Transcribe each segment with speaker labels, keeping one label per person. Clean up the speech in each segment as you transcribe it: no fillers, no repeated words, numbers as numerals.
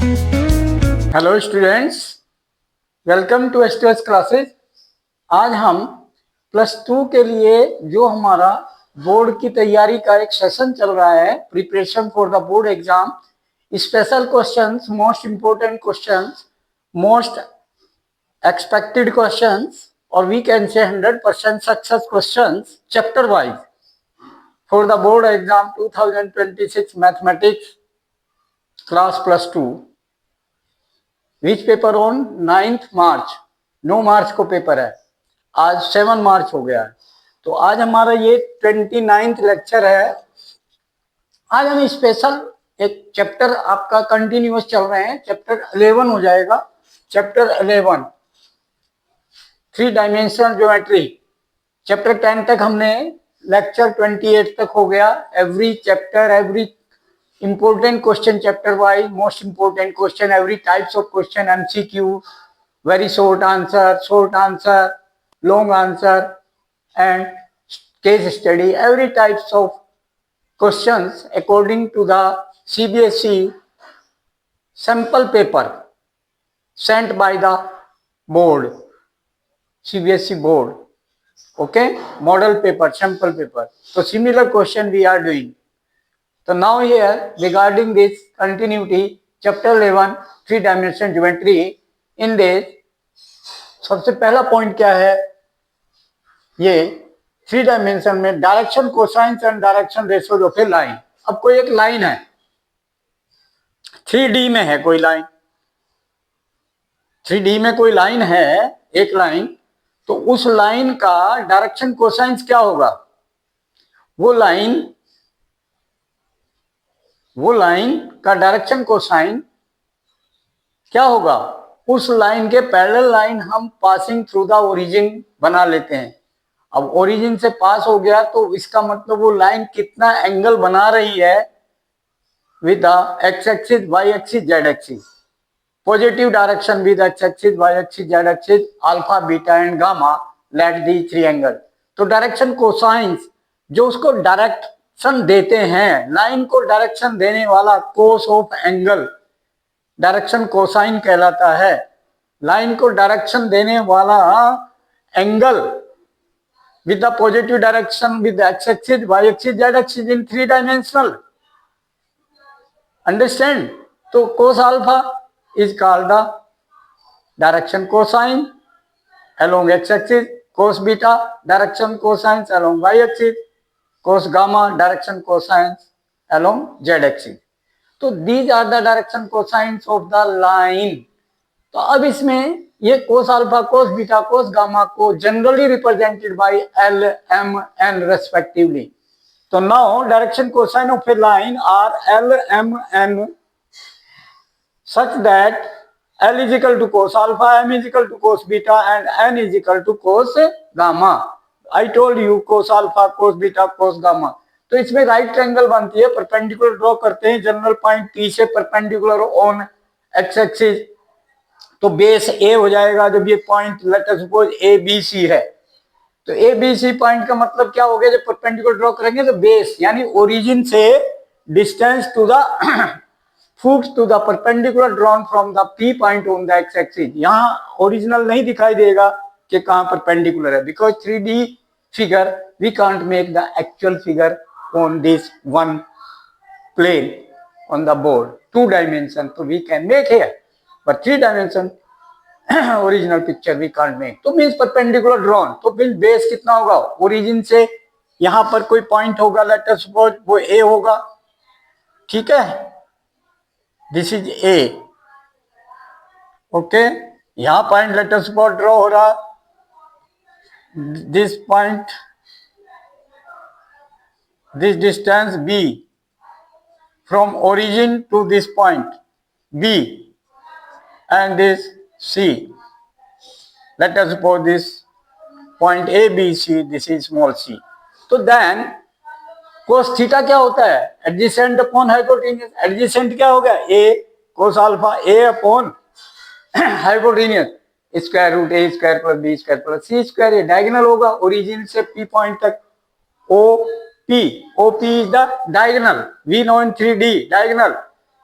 Speaker 1: Hello students, welcome to STS classes. आज हम +2 के लिए जो हमारा बोर्ड की तैयारी का एक सेशन चल रहा है, preparation for the board exam, special questions, most important questions, most expected questions, और we can say 100% success questions chapter wise for the board exam 2026 mathematics class +2, which paper on 9th March. 9 March को paper है, आज 7 मार्च हो गया है। तो आज हमारा ये 29th लेक्चर है। आज हम स्पेशल एक चैप्टर आपका कंटिन्यूअस चल रहे हैं, चैप्टर 11 हो जाएगा। Chapter 11 3 dimensional geometry. चैप्टर 10 तक हमने, लेक्चर 28 तक हो गया। Every chapter, every important question chapter wise, most important question, every types of question, MCQ, very short answer, long answer, and case study, every types of questions according to the CBSE sample paper sent by the board, CBSE board, okay, model paper, sample paper. So similar question we are doing. So now here regarding this continuity, chapter 11 3 dimension geometry, in this सबसे पहला point क्या है, ये 3 dimension में direction cosines and direction ratios of a line. अब कोई एक line है, 3D में है कोई लाइन, 3D में कोई लाइन है, एक लाइन, तो उस लाइन का डायरेक्शन कोसाइंस क्या होगा? वो लाइन का डायरेक्शन कोसाइन क्या होगा? उस लाइन के पैरेलल लाइन हम पासिंग थ्रू द ओरिजिन बना लेते हैं। अब ओरिजिन से पास हो गया तो इसका मतलब वो लाइन कितना एंगल बना रही है with the x axis, Y axis, Z axis. Positive direction with x axis, Y axis, Z axis, alpha, beta and gamma, let the 3 angle. तो डायरेक्शन कोसाइंस जो उसको डायरेक्शन देते हैं, लाइन को डायरेक्शन देने वाला cos of angle direction cosine कहलाता है। लाइन को डायरेक्शन देने वाला angle with the positive direction with x axis, Y axis, Z axis in 3 dimensional, understand? तो cos alpha is called the direction cosine along x axis, cos beta direction cosines along y axis, cos gamma direction cosines along z axis. तो these are the direction cosines of the line. तो अब इसमें ये cos alpha, cos beta, cos gamma को generally represented by L, M, N respectively. तो now direction cosine of a line are L, M, N such that L is equal to cos alpha, M is equal to cos beta, and N is equal to cos gamma. I told you cos alpha, cos beta, cos gamma. तो इसमें right triangle बनती है, perpendicular draw करते हैं general point P से perpendicular on x axis, तो base A हो जाएगा। जब ये point let us suppose ABC है, तो ABC पॉइंट का मतलब क्या हो गया? जब परपेंडिकुलर ड्रॉ करेंगे तो बेस यानी ओरिजिन से distance to the foot to the perpendicular drawn from the P point on the x axis. यहाँ ओरिजिनल नहीं दिखाई देगा कि कहाँ परपेंडिकुलर है, because 3D figure we can't make the actual figure on this one plane on the board. 2 dimension so we can make here, but 3 dimension original picture we can't make. तो means perpendicular drawn, तो फिर base कितना होगा? Origin से यहाँ पर कोई point होगा, लेट अस सपोज वो A होगा, ठीक है? This is A, okay. यहां point let us suppose draw हो रहा, this point, this distance B from origin to this point B and this C. Let us suppose this point A, B, C, this is small c. तो then cos theta क्या होता है? Adjacent upon hypotenuse. Adjacent क्या हो गया? A cos alpha, A upon hypotenuse, square root A square plus B square plus C square. ये diagonal होगा origin से P पॉइंट तक। OP is the diagonal, we know in 3D diagonal.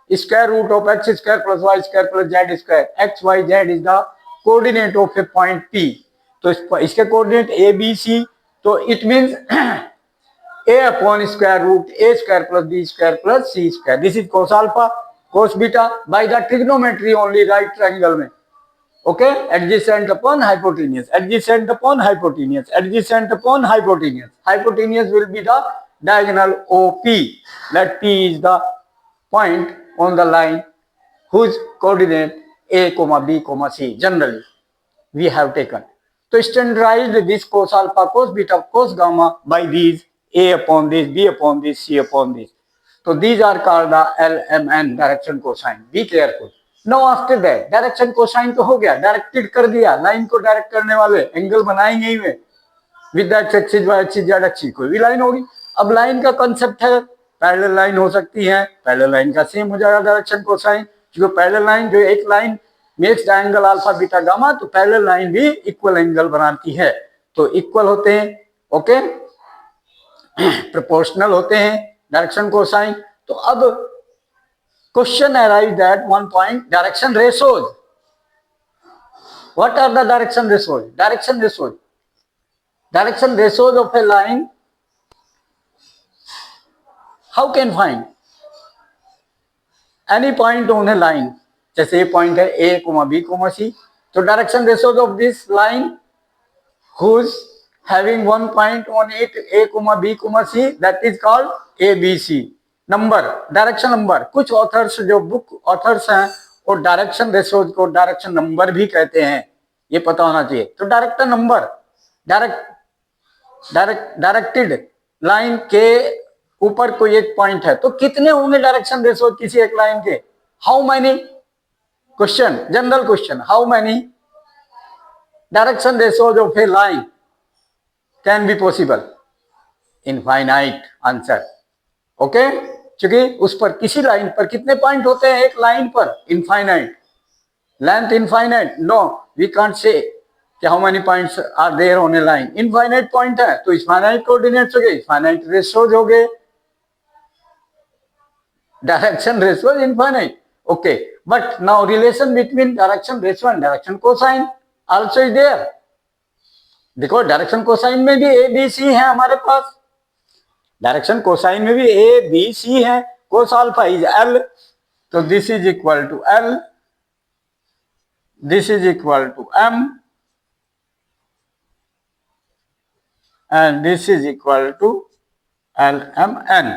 Speaker 1: square root of x square plus y square plus z square. x y z is the coordinate of a point P. तो इसके coordinate a b c, तो it means a upon square root a square plus b square plus c square. This is cos alpha, cos beta by the trigonometry only, right triangle में. Okay, adjacent upon hypotenuse, adjacent upon hypotenuse, adjacent upon hypotenuse. Hypotenuse will be the diagonal OP. Let P is the point on the line whose coordinate a comma b comma c generally we have taken. So standardized this cos alpha, cos beta, cos gamma by these a upon this, b upon this, c upon this. So these are called the LMN, direction cosine. Be careful. Now after that direction cosine तो हो गया, directed कर दिया, line को direct करने वाले angle बनाएंगे ही में with x axis Y axis Z axis कोई भी लाइन होगी. अब लाइन का कांसेप्ट है पैरेलल लाइन हो सकती है, पैरेलल लाइन का सेम हो जाएगा डायरेक्शन कोसाइन, क्योंकि पैरेलल लाइन जो एक line makes triangle alpha beta gamma, तो पैरेलल लाइन भी इक्वल एंगल बनाती है, तो इक्वल होते हैं. ओके, प्रोपोर्शनल होते हैं डायरेक्शन कोसाइन. तो अब question arrived at one point, direction ratios. What are the direction ratios? Direction ratios. Direction ratios of a line. How can find? Any point on a line. जैसे ये point है a, b, c. तो direction ratios of this line whose having one point on it a, b, c, that is called ABC. Number, direction number. कुछ authors जो book authors हैं वो direction ratios को direction number भी कहते हैं, ये पता होना चाहिए. तो डायरेक्टर नंबर, डायरेक्टेड लाइन के ऊपर कोई एक पॉइंट है तो कितने होंगे डायरेक्शन रेशोज किसी एक लाइन के? How many, question, general question, how many direction ratios of a line can be possible? Infinite answer. Okay, क्योंकि उस पर किसी लाइन पर कितने पॉइंट होते हैं एक लाइन पर? Infinite. Length infinite? No, we can't say कि how many points are there on a line. Infinite point है तो इनफाइनाइट कोऑर्डिनेट्स हो गए, इनफाइनाइट रेशियोज हो गए, direction ratios infinite. Okay, but now relation between direction ratio and direction cosine also is there. देखो direction cosine में भी ए B C है हमारे पास, डायरेक्शन कोसाइन में भी ए बी सी है. कोस अल्फा इज एल, तो this is equal to L, this is equal to M and this is equal to L M N.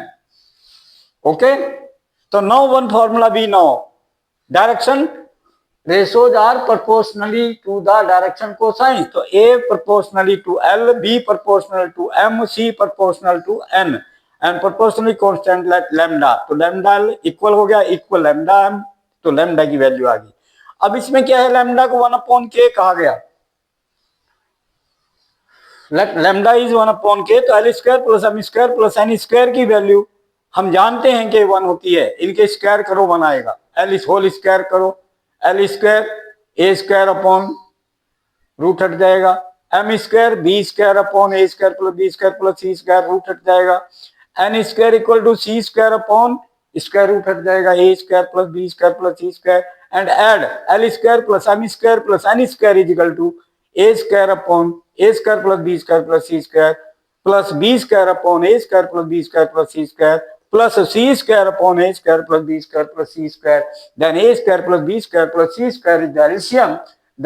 Speaker 1: Okay, तो now one formula we know, direction ratios are proportionally to the direction cosine. तो A proportionally to L, B proportional to M, C proportional to N, and proportionally constant like lambda. तो lambda equal हो गया, equal lambda M, तो lambda की value आ गई. अब इसमें क्या है, lambda को 1/k कहा गया. lambda is 1/k, तो L square plus M square plus N square की वैल्यू हम जानते हैं कि 1 होती है. इनके स्क्वायर करो 1 आएगा. L होल स्क्वायर करो, L square A square upon root हट जाएगा, M square B square upon ए square plus B square plus सी स्क्वायर रूट हट जाएगा, N square equal to C square upon square root हट जाएगा, A square plus B square plus C square, and add L square plus M square plus N square is equal to A square upon A square plus B square plus C square plus B square upon A square plus B square plus C square plus c square upon a square plus b square plus c square. Then a square plus b square plus c square is the LCM.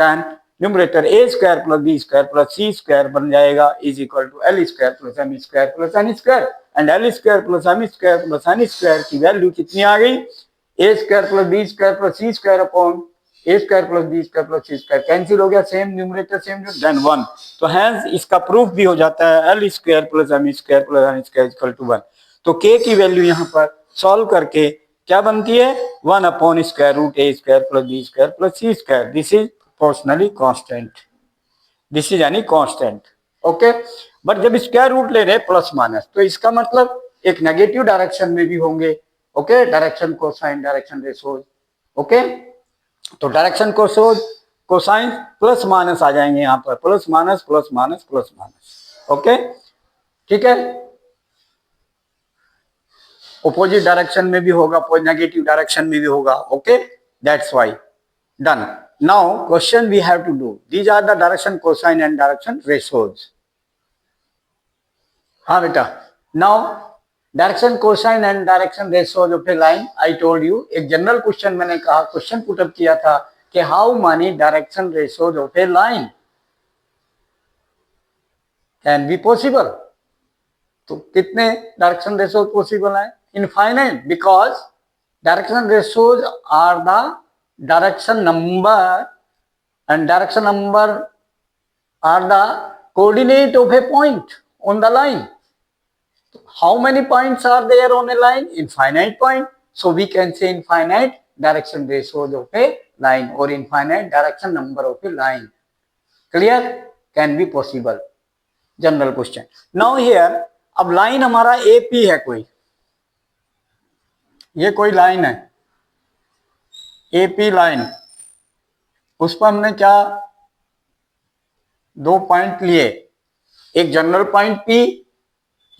Speaker 1: Then numerator a square plus b square plus c square बन जाएगा is equal to l square plus m square plus n square. And l square plus m square plus n square की value कितनी आ गई? a square plus b square plus c square upon a square plus b square plus c square cancel हो गया, same numerator same then 1. तो hence इसका proof भी हो जाता है l square plus m square plus n square equal to 1. तो k की वैल्यू यहाँ पर सॉल्व करके क्या बनती है? 1 square root a square plus B square plus C square. This is proportionally constant, this is यानी कांस्टेंट. ओके, बट जब स्क्वायर रूट ले रहे प्लस माइनस तो इसका मतलब एक नेगेटिव डायरेक्शन में भी होंगे. Okay, direction cosine, direction ratios. Okay, तो डायरेक्शन कोसाइन प्लस माइनस आ जाएंगे यहाँ पर, plus minus plus minus plus minus. Okay, ठीक है. ऑपोजिट डायरेक्शन में भी होगा, नेगेटिव डायरेक्शन में भी होगा. Okay, that's why. Done. Now question we have to do. These are the direction cosine and direction ratios. हाँ बेटा, now direction cosine and direction ratios of a line. I told you, एक general question मैंने कहा, question put up किया था कि how many direction ratios of a line can be possible. तो कितने डायरेक्शन रेशोज पॉसिबल है? Infinite, because direction ratios are the direction number and direction number are the coordinate of a point on the line. How many points are there on a line? Infinite point. So we can say infinite direction ratios of a line or infinite direction number of a line. Clear? Can be possible. General question. Now here, अब line हमारा AP है कोई, ये कोई line है AP line, उस पर हमने क्या दो पॉइंट लिए. एक जनरल पॉइंट P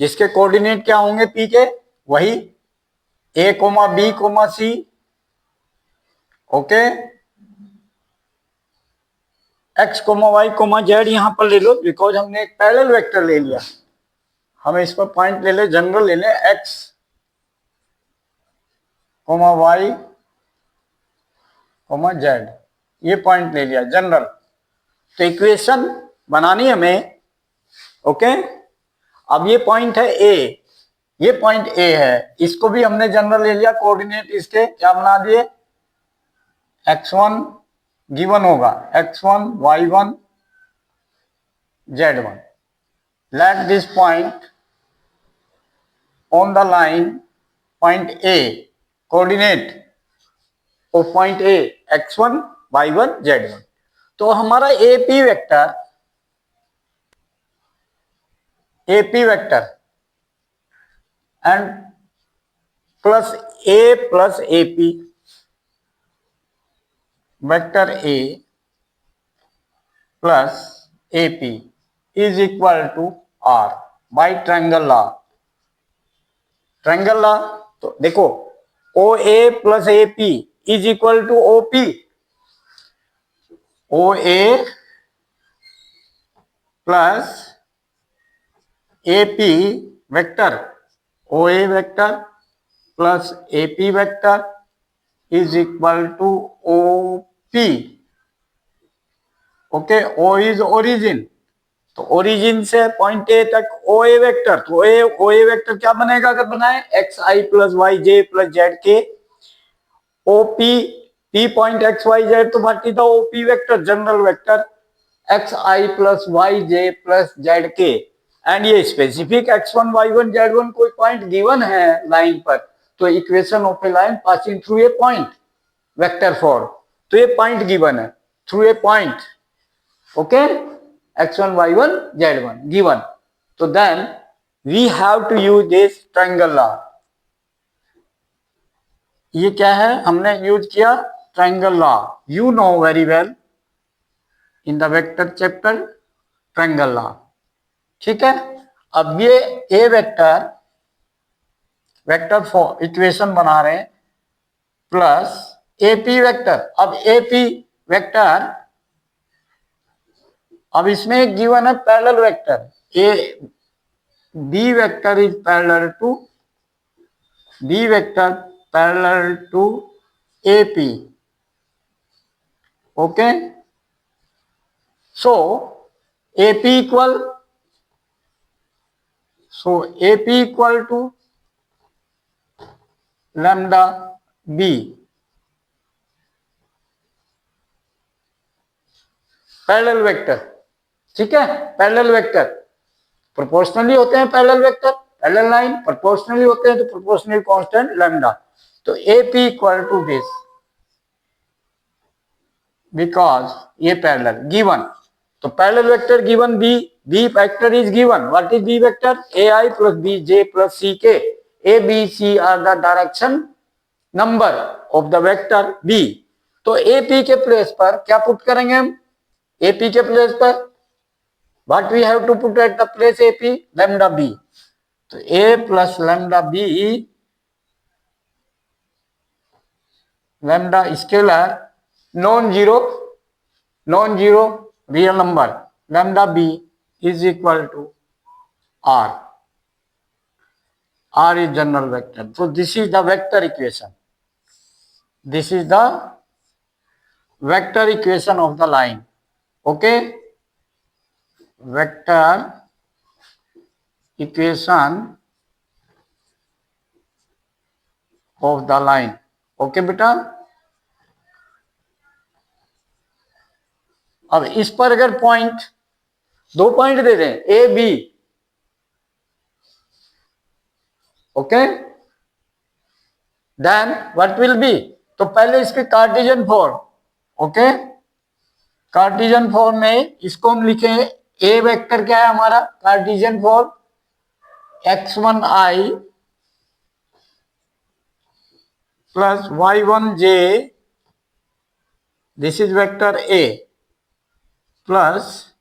Speaker 1: जिसके कोऑर्डिनेट क्या होंगे P के, वही A, B, C. Okay, X, Y, Z यहां पर ले लो, बिकॉज हमने एक पैरेलल वेक्टर ले लिया. हम इस पर पॉइंट ले ले, जनरल ले ले, X, Y, Z, ये पॉइंट ले लिया जनरल. तो इक्वेशन बनानी हमें. ओके, अब ये पॉइंट है A, ये पॉइंट A है, इसको भी हमने जनरल ले लिया. कोऑर्डिनेट इसके क्या बना दिए, x1 गिवन होगा, x1, y1, z1. Let this point on the line point A, coordinate of point A x1, y1, z1. तो हमारा AP vector and plus A plus AP, vector A plus AP is equal to R by triangle law. Triangle law तो देखो, OA plus AP is equal to OP. OA plus AP vector, OA vector plus AP vector is equal to OP. Okay, O is origin, तो origin से point A तक OA vector, तो OA vector क्या बनेगा अगर बनाए, XI plus YJ plus ZK. OP P point XYZ, तो what is the OP vector, general vector XI plus YJ plus ZK. And ये स्पेसिफिक x1, y1, z1 कोई point given है line पर, तो equation of a line passing through A point, vector form. तो ये point given है, through ए point. Okay, x1, y1, z1 given. तो then we have to use this triangle law. ये क्या है, हमने यूज किया triangle law. You know very well in the vector chapter triangle law. ठीक है, अब ये A वेक्टर फॉर इक्वेशन बना रहे हैं प्लस AP वेक्टर. अब AP वेक्टर, अब इसमें एक गिवन है parallel vector B vector is parallel to AP. Okay, so AP equal to lambda B. Parallel vector, ठीक है, पैरेलल वेक्टर प्रोपोर्शनली होते हैं, parallel vector, parallel line proportionally होते हैं, तो प्रोपोर्शनल कांस्टेंट लैम्डा. तो AP equal to this, because ये parallel given. तो parallel vector given B vector is given. What is B vector, AI plus BJ plus CK. A, B, C are the direction number of the vector B. तो AP के place पर क्या put करेंगे हम, AP के place पर what we have to put at the place AP, lambda B. तो A plus lambda B lambda scalar non-zero real number, lambda b is equal to r. R is general vector. So this is the vector equation. This is the vector equation of the line. Okay, vector equation of the line. Okay बेटा, अब इस पर अगर point, दो point दे दें a B, okay, then what will be, तो पहले इसके Cartesian form, okay, Cartesian form में इसको हम लिखे, ए वेक्टर क्या है हमारा Cartesian form, x1i plus y1j, this is vector A, plus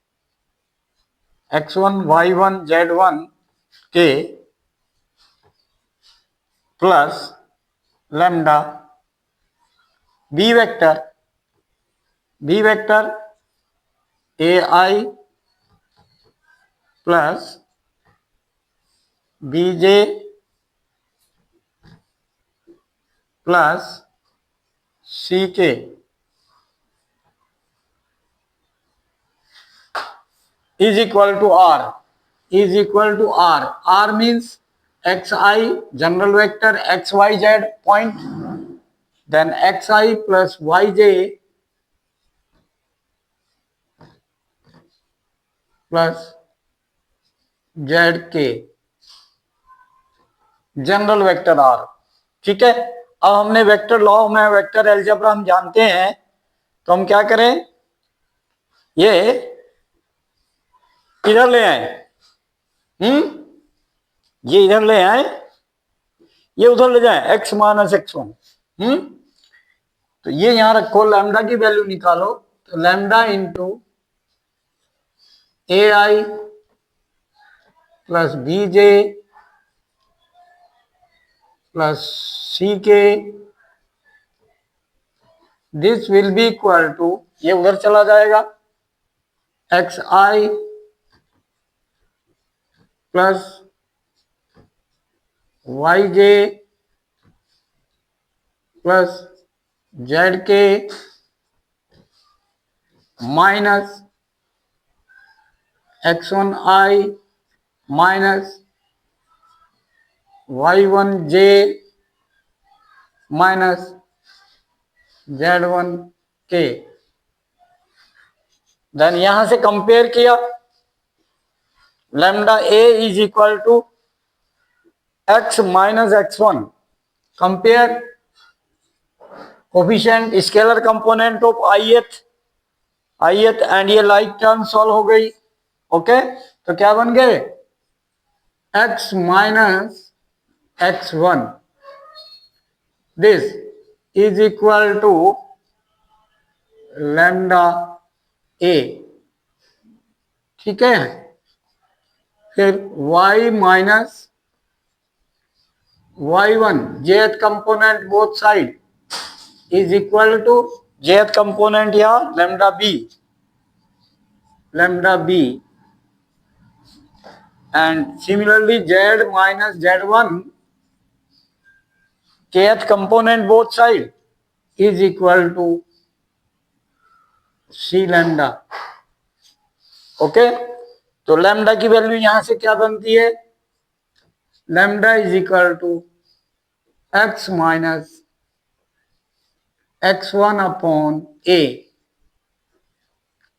Speaker 1: x1 y1 z1 k plus lambda b vector ai plus bj plus ck is equal to r, is equal to r. R means xi general vector xyz point, then xi plus yj plus zk, general vector r. ठीक है, अब हमने vector law में vector algebra हम जानते हैं, तो हम क्या करें, ये इधर ले आए, ये इधर ले आए, ये उधर ले जाए x माइनस x1, तो ये यहां रखो, लैम्डा की वैल्यू निकालो, तो lambda into a i plus b j plus c k, this will be equal to, ये उधर चला जाएगा, x i plus y j plus z k minus x1 i minus y1 j minus z1 k. Then यहां से compare किया, lambda a is equal to x minus x1, compare coefficient scalar component of ith and ये like term solve हो गई. Okay, तो क्या बन गए, x minus x1, this is equal to lambda a. ठीक है, फिर y minus y1 jth component both side is equal to jth component या lambda b, and similarly z minus z1 kth component both side is equal to c lambda. Okay, तो lambda की value यहां से क्या बनती है, lambda is equal to x minus x1 upon a.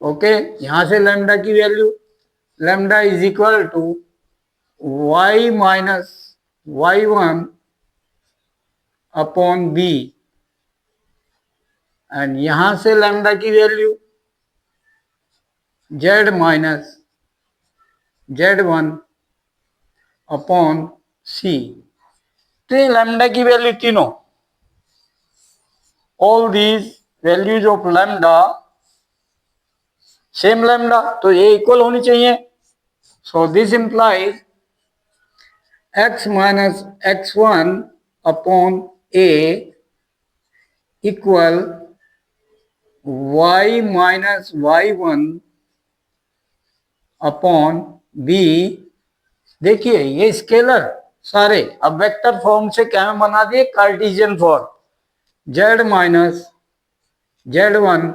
Speaker 1: Okay, यहां से लैम्डा की value, lambda is equal to y minus y1 upon b, and यहां से लैम्डा की value z minus z1 upon c. तो लैम्डा की वैल्यू तीनों, all these values of lambda same lambda, तो ये इक्वल होनी चाहिए. So this implies x minus x1 upon a equal y minus y1 upon b। देखिए ये स्केलर सारे अब वेक्टर फॉर्म से क्या बना दिए, Cartesian form, z minus z1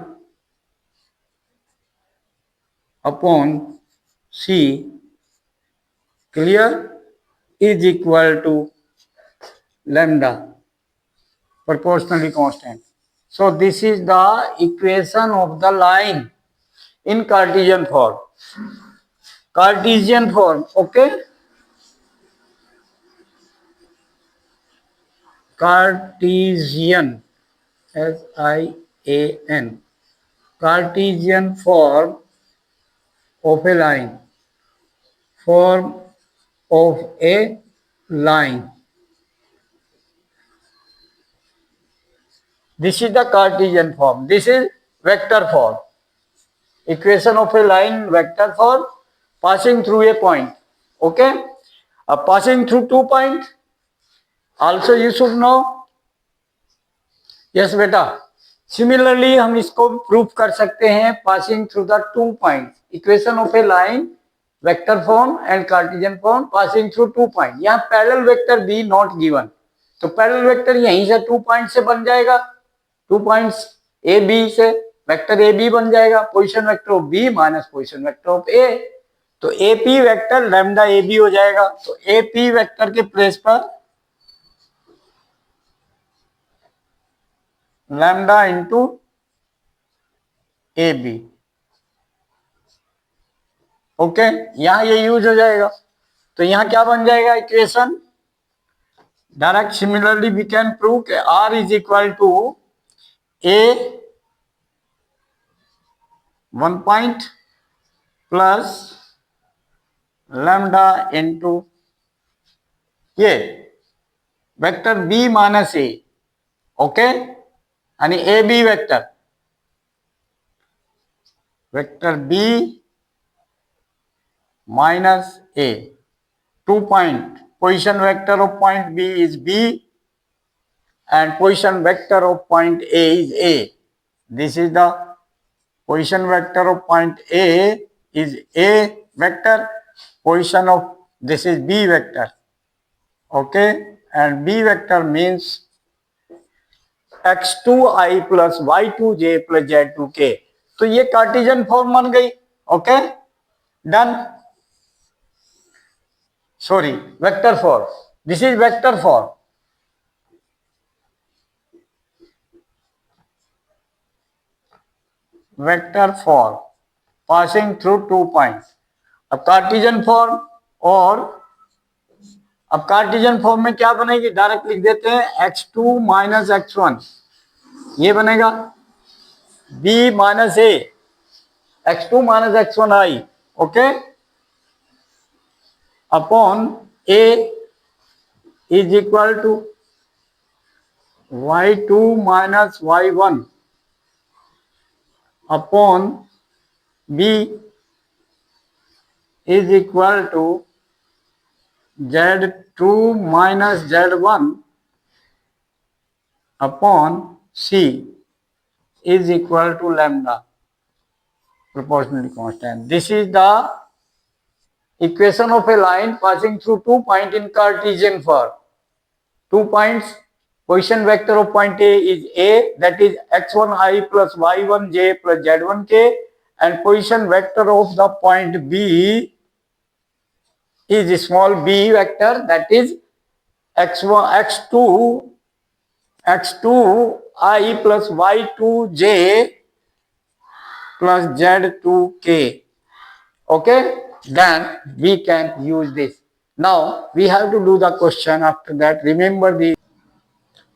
Speaker 1: upon c clear is equal to lambda proportionally constant. So this is the equation of the line in Cartesian form. Cartesian form, okay? Cartesian, S-I-A-N, Cartesian form of a line, form of a line. This is the Cartesian form. This is vector form. Equation of a line, vector form, passing through a point. Okay? Passing through 2 points. Also you should know. Yes बेटा. Similarly हम इसको prove कर सकते हैं passing through the 2 points. Equation of a line, vector form and Cartesian form passing through 2 points. यहाँ parallel vector B not given. तो parallel vector यहीं से 2 पॉइंट से बन जाएगा, 2 पॉइंट्स ए बी से वेक्टर ए बी बन जाएगा, position vector of B minus position vector of A, तो A P vector lambda A B हो जाएगा। तो ए पी वेक्टर के प्लेस पर lambda into A B. Okay, यहां ये यूज हो जाएगा। तो यहां क्या बन जाएगा equation direct. Similarly we can prove कि r is equal to a 1 point plus lambda into ये vector b minus a. Okay, आणि a B vector b minus a 2 point, position vector of point B is B and position vector of point A is A. This is the position vector of point A is A vector, position of this is B vector. Okay, and B vector means x2i plus y2j plus z2k. तो ये Cartesian form बन गई। Okay done, sorry vector form, this is vector form. Vector form passing through 2 points. अब Cartesian form, और अब Cartesian form में क्या बनेगी डायरेक्ट लिख देते हैं x2 माइनस x1, ये बनेगा b minus a x2 minus x1 i. Okay, upon a is equal to y2 minus y1 upon b is equal to z2 minus z1 upon c is equal to lambda proportionally constant. This is the equation of a line passing through 2 points in Cartesian form. 2 points, position vector of point A is A, that is x1i plus y1j plus z1k, and position vector of the point B is small b vector, that is x2i plus y2j plus z2k. Okay, then we can use this. Now we have to do the question after that. Remember the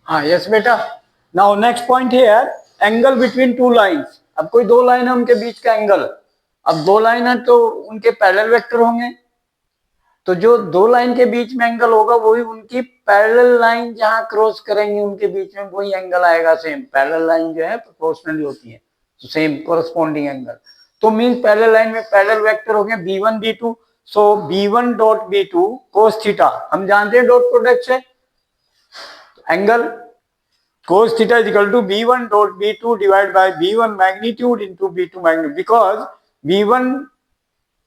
Speaker 1: yes beta. Now next point here, angle between two lines. अब कोई दो line है उनके बीच का angle. अब दो line है तो उनके पैरेलल वेक्टर होंगे, तो जो दो लाइन के बीच में एंगल होगा वही उनकी पैरेलल लाइन जहां क्रॉस करेंगे उनके बीच में वही एंगल आएगा सेम। पैरेलल लाइन जो है प्रोपोर्शनली होती है, तो सेम कोरस्पॉन्डिंग एंगल। तो मींस पैरेलल लाइन में पैरेलल वेक्टर हो गए b1 b2। सो b1 dot b2 cos theta हम जानते हैं डॉट प्रोडक्ट से angle cos theta is equal to b1 dot b2 divided by b1 magnitude into b2 magnitude, because b1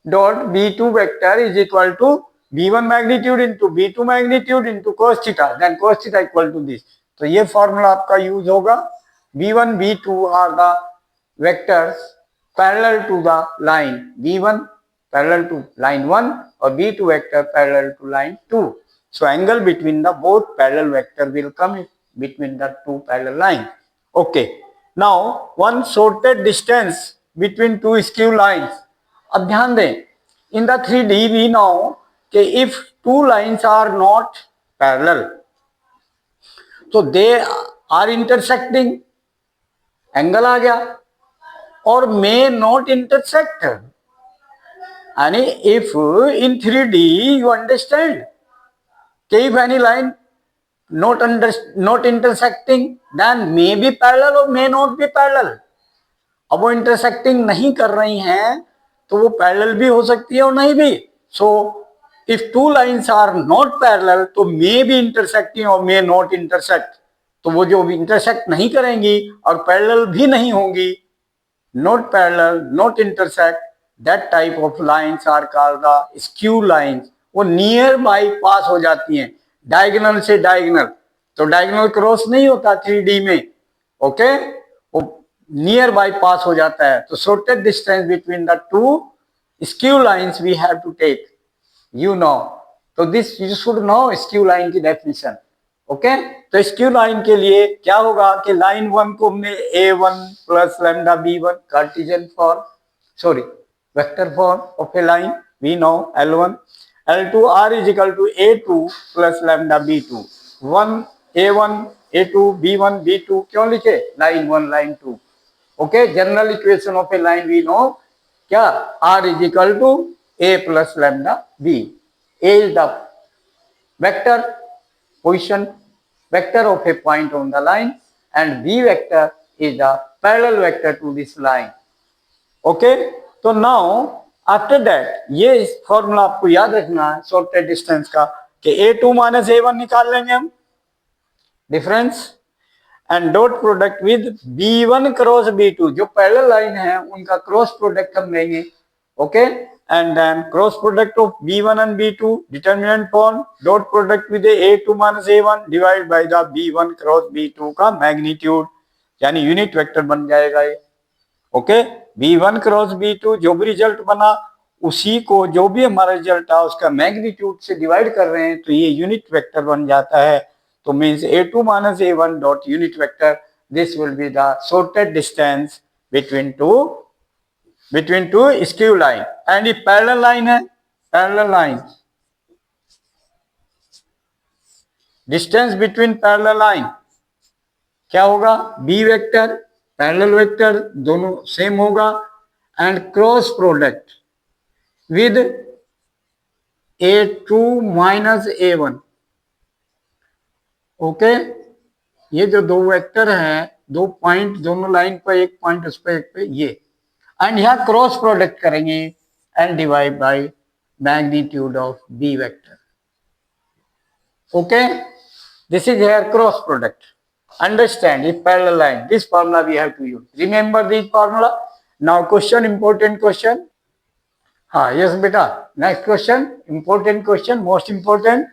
Speaker 1: dot b2 vector is equal to b1 magnitude into b2 magnitude into cos theta, then cos theta equal to this. तो ये formula आपका use होगा. b1 b2 are the vectors parallel to the line, b1 parallel to line 1 or b2 vector parallel to line 2. So angle between the both parallel vector will come between the two parallel lines. Okay, now one sorted distance between two skew lines. अब ध्यान दें, in the 3D we know कि if two lines are not parallel, so they are intersecting, angle आ गया, और may not intersect. यानी if in 3D you understand कि if any line not intersecting, then may be parallel or may not be parallel. अब वो intersecting नहीं कर रही हैं तो वो parallel भी हो सकती है और नहीं भी. So if two lines are not parallel तो may be intersecting और may not intersect. तो वो जो intersect नहीं करेंगी और parallel भी नहीं होंगी, not parallel, not intersect, that type of lines are called the skew lines. वो नियर बाई पास हो जाती हैं, डायगोनल से डायगोनल. तो डायगोनल क्रॉस नहीं होता 3D में, ओके, वो नियर बाई पास हो जाता है. तो shortest distance between the two skew lines we have to take, you know. तो this you should know skew line की डेफिनेशन. ओके, तो स्क्यू लाइन के लिए क्या होगा कि लाइन 1 को हमने a1 plus lambda b1 Cartesian form, sorry vector form of a line, we know L1. L2 r is equal to a2 plus lambda b2. 1 a1 a2 b1 b2 क्यों लिखे? Line 1 line 2. Okay, general equation of a line we know क्या, r is equal to a plus lambda b. A is the vector position vector of a point on the line and b vector is the parallel vector to this line. Okay, तो now after that ये formula आपको याद रखना है shortest distance का कि a2 minus a1 निकाल लेंगे हम difference, and dot product with b1 cross b2, जो पैरेलल लाइन है उनका क्रॉस प्रोडक्ट हम लेंगे. Okay, and then cross product of b1 and b2, determinant form dot product with a2 minus a1 divided by the b1 cross b2 का magnitude, यानी unit vector बन जाएगा ये. ओके, b1 क्रॉस b2 जो भी result बना उसी को, जो भी हमारा रिजल्ट था उसका मैग्नीट्यूड से डिवाइड कर रहे हैं तो ये यूनिट वेक्टर बन जाता है. तो means a2 minus a1 dot unit vector, this will be the shortest distance between two skew line. and ये parallel line है, parallel line, distance between parallel line क्या होगा, b वेक्टर पैरेलल वेक्टर दोनों same होगा, and cross product with a2 minus a1. Okay, ये जो दो vector हैं, दो पॉइंट दोनों लाइन पर, एक पॉइंट उस पर एक पे, ये, एंड यहाँ क्रॉस प्रोडक्ट करेंगे and divide by magnitude of b vector. Okay, this is here cross product. Understand if parallel line, this formula we have to use. Remember this formula. Now question, important question. हाँ yes बेटा, next question, important question, most important.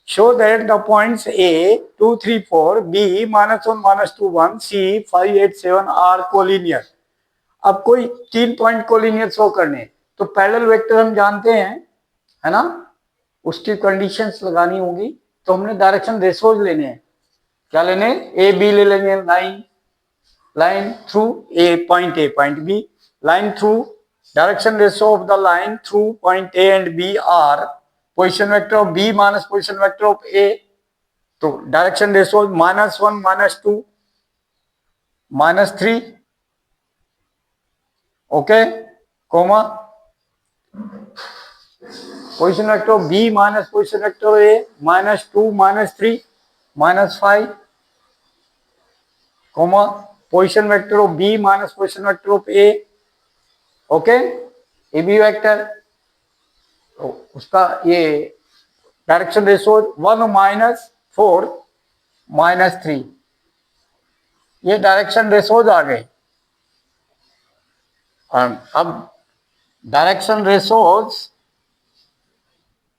Speaker 1: Show that the points A 2 3 4, B -1 -2 1, C 5 8 7 are collinear. अब कोई 3 point collinear show करने, तो parallel vector हम जानते हैं, है ना, उसकी कंडीशंस लगानी होगी. तो हमने डायरेक्शन रेशोज लेने हैं. क्या लेने? ए बी ले लेंगे, line through A point B, line through, direction ratio of the line through point A and B are position vector of B minus position vector of A. तो direction ratio -1 -2 -3, okay, comma position vector of B minus position vector of A -2 -3 -5, comma position vector of B minus position vector of A. Okay, A B vector, तो उसका ये direction ratio 1 -4 -3. ये direction ratios आ गए। अब direction ratios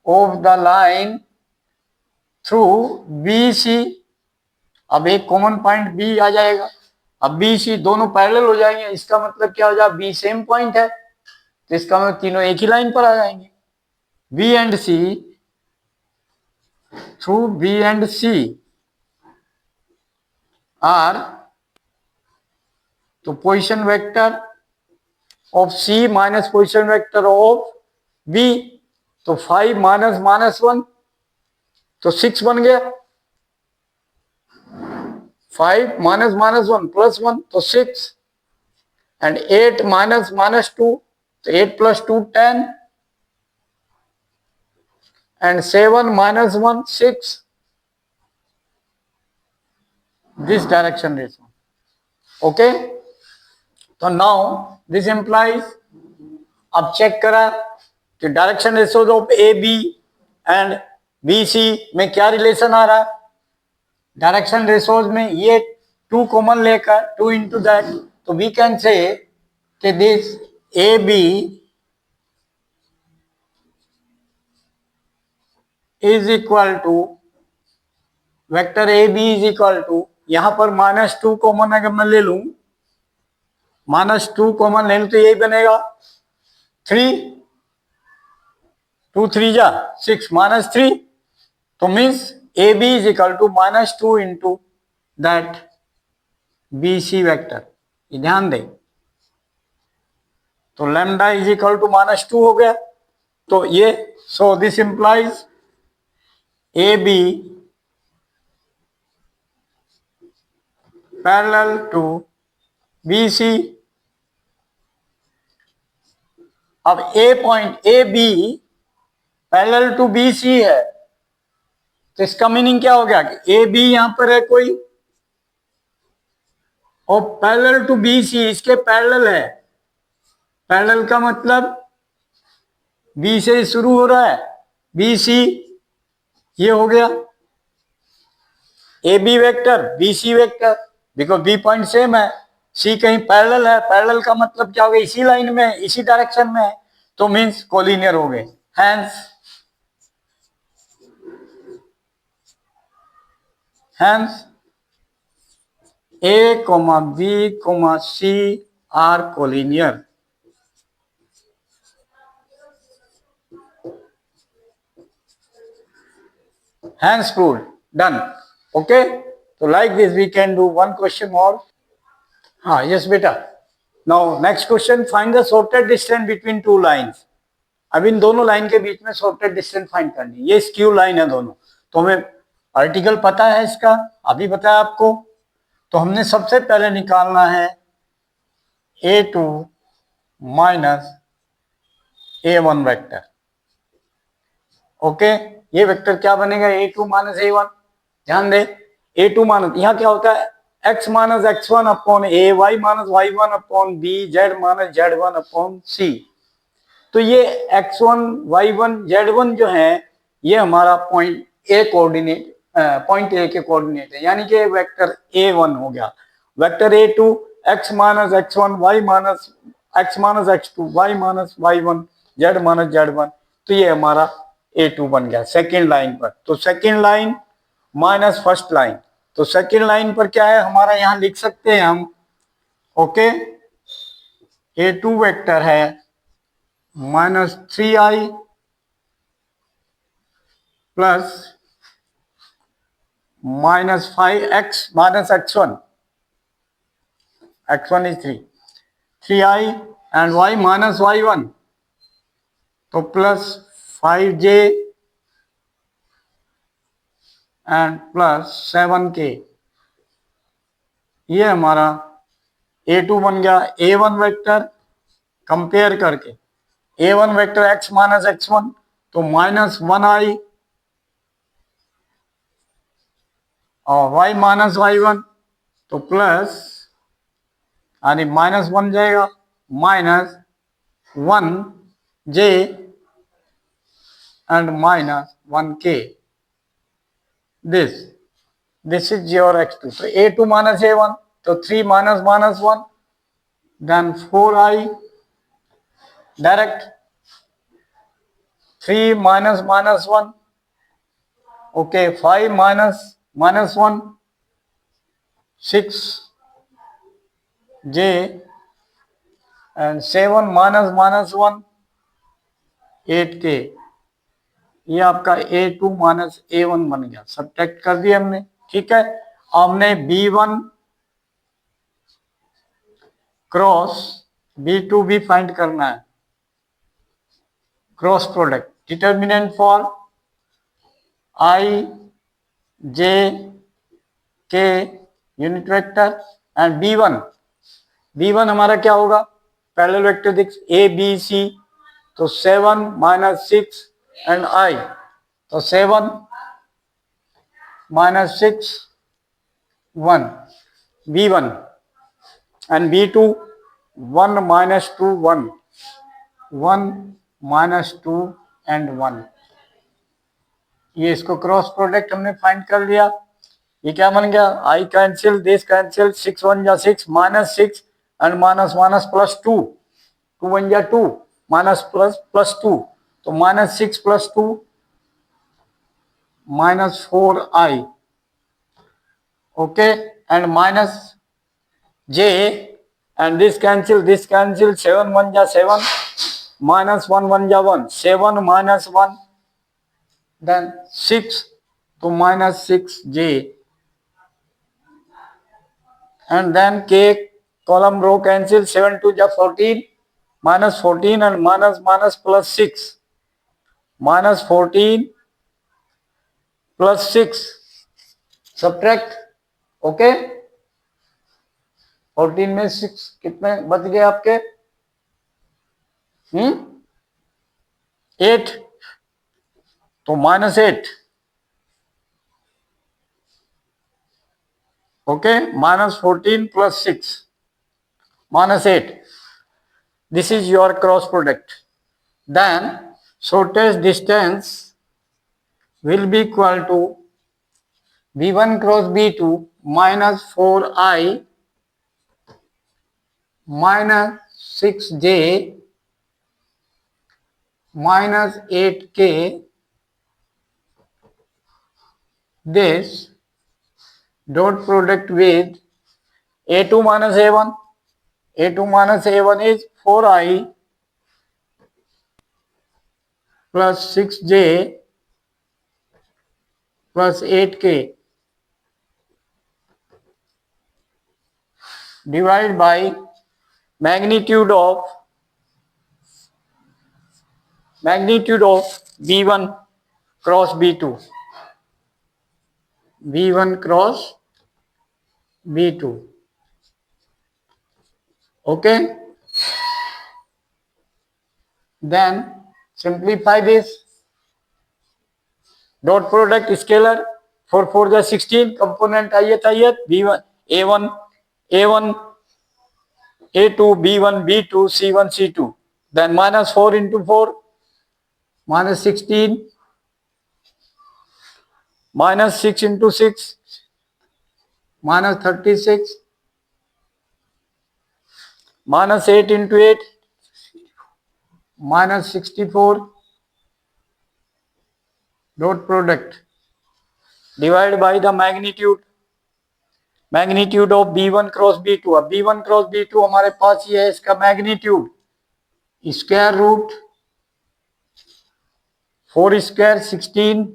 Speaker 1: of the line through b सी। अब एक common point B आ जाएगा। अब बी सी दोनों पैरेलल हो जाएंगे, इसका मतलब क्या हो जाएगा, बी सेम पॉइंट है, तो इसका मतलब तीनों एक ही लाइन पर आ जाएंगे। B and C, through B and C are, तो position vector of C minus position vector of B, तो 5 माइनस माइनस 1 तो 6 बन गया। 5 माइनस माइनस 1 प्लस 1 तो 6, एंड 8 माइनस माइनस 2 तो 8 plus 2 10, and 7 minus 1 6, this direction ratio. Okay, तो now this implies, अब check करा कि direction ratios of a b and b c में क्या रिलेशन आ रहा है। डायरेक्शन रेशोज में ये 2 कॉमन लेकर 2 इंटू दैट, तो वी कैन से कि this a b is equal to vector A b is equal to, यहां पर -2 कॉमन अगर मैं ले लूं, -2 कॉमन ले लूं तो यही बनेगा 3, 2 3 जा 6 -3, तो means a b is equal to -2 into that b c vector. ये ध्यान दें, तो लैम्डा इज इक्वल टू -2 हो गया। तो ये, so this implies A B parallel to B सी। अब A point A B parallel to B C है, तो इसका मीनिंग क्या हो गया कि ए बी यहां पर है कोई, और पैरेलल टू बी सी इसके पैरेलल है। पैरेलल का मतलब बी से शुरू हो रहा है, बी सी ये हो गया a B vector b c vector, because b point same है, सी कहीं पैरेलल है। पैरेलल का मतलब क्या हो गया, इसी लाइन में इसी डायरेक्शन में है, तो मीन्स कोलिनियर हो गए। Hence a comma b comma c are collinear. Hence proved. Done. Okay. So like this we can do one question more. Yes beta. Now next question, find the shortest distance between two lines. अब इन दोनों line के बीच में shortest distance find करनी। ये skew line है दोनों, तो हमें आर्टिकल पता है इसका, अभी बताया आपको। तो हमने सबसे पहले निकालना है A2 minus A1 vector. Okay, ये वेक्टर क्या बनेगा, A2 माइनस A1। ध्यान दे, A2 माइनस, यहाँ क्या होता है, x minus x1 upon A, y minus y1 upon B, z minus z1 upon C। तो ये x1 y1 z1 जो है ये हमारा point A coordinate, point A के कोऑर्डिनेट है, यानी कि वेक्टर A1 हो गया। Vector A2 x minus x1 y minus x minus x2 y minus y1 z minus z1, तो ये हमारा A2 बन गया सेकेंड लाइन पर। तो second line minus first line, तो सेकेंड लाइन पर क्या है हमारा, यहां लिख सकते हैं हम। ओके, A2 वेक्टर है -3i plus -5x minus x1, x1 is 3i and y minus y1, तो plus 5j and plus 7k। ये हमारा A2 बन गया। A1 वेक्टर कंपेयर करके, A1 vector x minus x1 तो -1i और y माइनस y1 तो प्लस, यानी -1 जाएगा -1j and -1k। This is your x2। तो A2 माइनस A1 तो 3 minus minus 1, then 4i direct 3 minus minus 1, okay 5 minus minus 1, 6j and 7 minus minus 1, 8k। ये आपका A2 minus A1 बन गया, subtract कर दिया हमने। ठीक है, हमने B1 क्रॉस B2 भी फाइंड करना है, cross product. Determinant for I J K unit vector and B1 हमारा क्या होगा, पैरेलल वेक्टर दिख A B C, तो 7 माइनस 6 एंड I, तो 7 minus 6 1 B1 and B2 1 minus 2 1 1 minus 2 and 1। ये इसको क्रॉस प्रोडक्ट हमने फाइंड कर लिया। ये क्या बन गया, I कैंसिल, दिस कैंसिल, 6 1 जा 6, minus 6 and minus minus plus 2, 2 1 जा 2, माइनस प्लस प्लस 2, तो minus 6 plus 2 minus 4i, okay, and minus j and this cancel, 7 1 जा 7, माइनस 1 1 जा 1, 7 माइनस 1, देन 6, तो minus 6j and then k column row cancel, 7 2 जा 14, minus 14 and minus minus plus 6, minus 14 plus 6, subtract, okay 14 में 6 कितने बच गए आपके, 8, तो minus 8, okay, minus 14 plus 6 minus 8, this is your cross product. Then shortest distance will be equal to B1 cross B2 minus 4i minus 6j minus 8k, this dot product with A2 minus A1. A2 minus A1 is 4i plus 6j plus 8k divided by magnitude of B1 cross B2, B1 cross B2, okay, then simplify this, dot product scalar 4 4 जा 16, component ith B1 A1 A2 B1 B2 C1 C2, then minus 4 into 4 minus 16, minus 6 into 6 minus 36, minus 8 into 8 minus 64, dot product divided by the magnitude of B1 cross B2। अब B1 cross B2 हमारे पास ये है, इसका magnitude square root 4 square 16,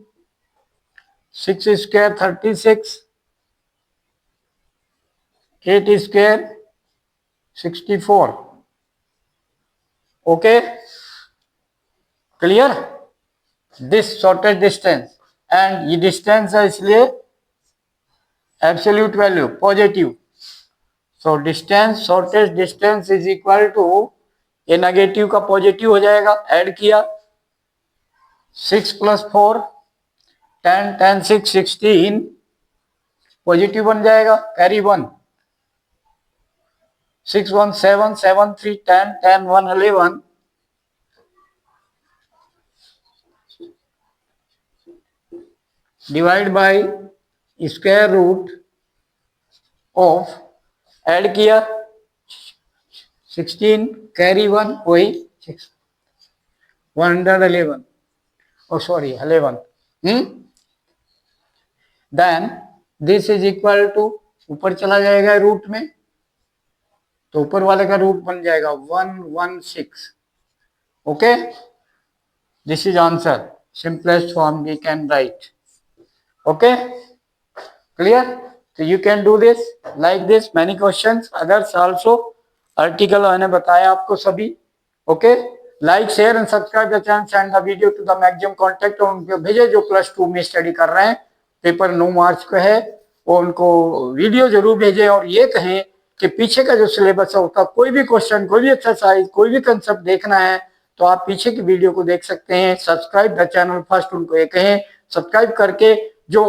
Speaker 1: 6 square 36, 8 square 64, okay, clear, this shortest distance, and ये distance है इसलिए absolute value positive, so distance shortest distance is equal to, ये negative का पॉजिटिव हो जाएगा, ऐड किया 6 प्लस 4 10 10 6 16, पॉजिटिव बन जाएगा, carry 1, 6 1 7 7 3 10 10 1 11, divide by square root of add किया 16 कैरी 1 वही 111 oh sorry 11 then this is equal to ऊपर चला जाएगा रूट में तो ऊपर वाले का रूट बन जाएगा 116 okay this is answer simplest form we can write okay clear so you can do this like this many questions others also article मैंने बताया आपको सभी okay like share and subscribe the channel send the video to the maximum contact और उनको भेजे जो +2 में study कर रहे हैं पेपर 9 मार्च को है वो उनको वीडियो जरूर भेजें और ये कहें कि पीछे का जो सिलेबस है उसका कोई भी क्वेश्चन कोई भी एक्सरसाइज कोई भी कंसेप्ट देखना है तो आप पीछे की वीडियो को देख सकते हैं सब्सक्राइब द चैनल फर्स्ट उनको ये कहें सब्सक्राइब करके जो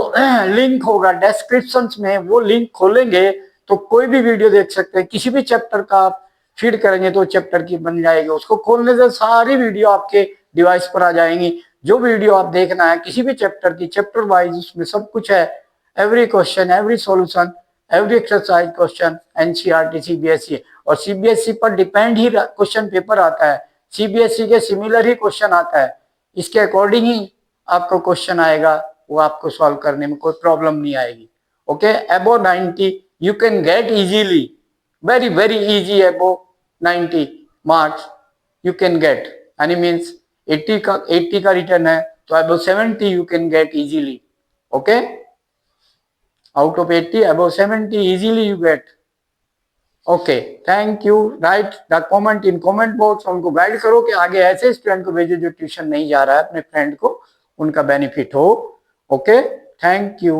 Speaker 1: लिंक होगा डिस्क्रिप्शन में वो लिंक खोलेंगे तो कोई भी वीडियो देख सकते हैं किसी भी चैप्टर का आप फीड करेंगे तो चैप्टर की बन जाएगी उसको खोलने से सारी वीडियो आपके डिवाइस पर आ जाएंगी जो वीडियो आप देखना है किसी भी चैप्टर की चैप्टर वाइज उसमें सब कुछ है every question every solution every exercise question NCERT CBSE और सीबीएसई पर डिपेंड ही क्वेश्चन पेपर आता है सीबीएसई के सिमिलर ही क्वेश्चन आता है इसके अकॉर्डिंग ही आपको क्वेश्चन आएगा वो आपको सॉल्व करने में कोई प्रॉब्लम नहीं आएगी okay above 90 you can get easily very very easy above 90 marks you can get यानी मीन्स 80 का रिटर्न है तो above 70 you can get easily okay out of 80 above 70 easily you get okay thank you write the comment in comment box उनको guide करो कि आगे ऐसे student को भेजो जो ट्यूशन नहीं जा रहा है अपने फ्रेंड को उनका बेनिफिट हो ओके थैंक यू